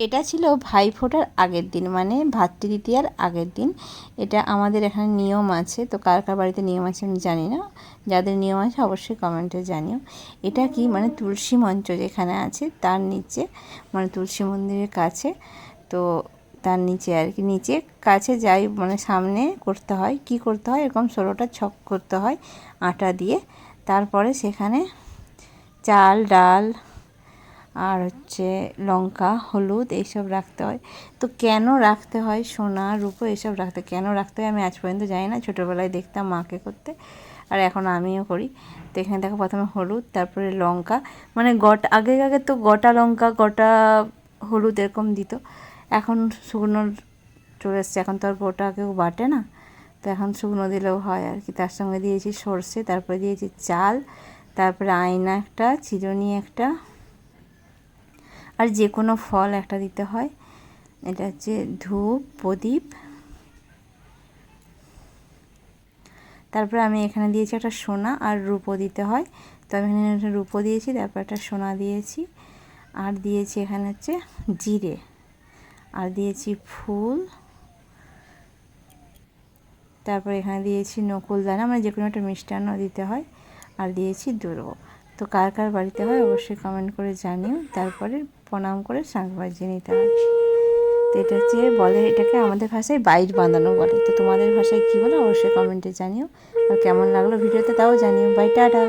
এটা ছিল ভাইফোঁটার আগের দিন, মানে ভাতৃদ্বিতীয়ার আগের দিন। এটা আমাদের এখানে নিয়ম আছে, তো কার কার বাড়িতে নিয়ম আছে আমি জানি না, যাদের নিয়ম আছে অবশ্যই কমেন্টে জানিও। এটা কি মানে তুলসী মঞ্চ যেখানে আছে তার নিচে, মানে তুলসী মন্দিরের কাছে, তো তার নিচে আর কি, নিচে কাছে যাই মানে সামনে করতে হয়, কি করতে হয়, এরকম 16টা ছক করতে হয় আটা দিয়ে। তারপরে সেখানে চাল ডাল আর হচ্ছে লঙ্কা হলুদ এইসব রাখতে হয়। তো কেন রাখতে হয়, সোনা রূপো এসব কেন রাখতে হয় আমি আজ পর্যন্ত জানি না। ছোটোবেলায় দেখতাম মাকে করতে, আর এখন আমিও করি। তো এখানে দেখো প্রথমে হলুদ, তারপরে লঙ্কা, মানে আগে আগে তো গোটা লঙ্কা গোটা হলুদ এরকম দিত, এখন শুকনো চলে এসছে, এখন তো আর গোটা কেউ বাটে না, তো এখন শুকনো দিলেও হয় আর কি। তার সঙ্গে দিয়েছি সর্ষে, তারপরে দিয়েছি চাল, তারপরে আয়না একটা, চিরুনি একটা, আর যে কোনো ফল একটা দিতে হয়। এটা হচ্ছে ধূপ প্রদীপ। তারপরে আমি এখানে দিয়েছি একটা সোনা আর রূপো দিতে হয়, তো আমি এখানে একটা রূপো দিয়েছি, তারপর একটা সোনা দিয়েছি, আর দিয়েছি এখানে হচ্ছে জিরে, আর দিয়েছি ফুল, তারপর এখানে দিয়েছি নকুলদানা, মানে যে কোনো একটা মিষ্টান্ন দিতে হয়, আর দিয়েছি দুর্ব। তো কার কার বাড়িতে হয় অবশ্যই কমেন্ট করে জানিও। তারপরে প্রণাম করে শাঁখ বাজিয়ে নিতে হয়। তো এটা হচ্ছে বলে, এটাকে আমাদের ভাষায় বাইট বাঁধানো বলে। তো তোমাদের ভাষায় কী বলো অবশ্যই কমেন্টে জানিও। আর কেমন লাগলো ভিডিওতে তাও জানিও। Bye, tata.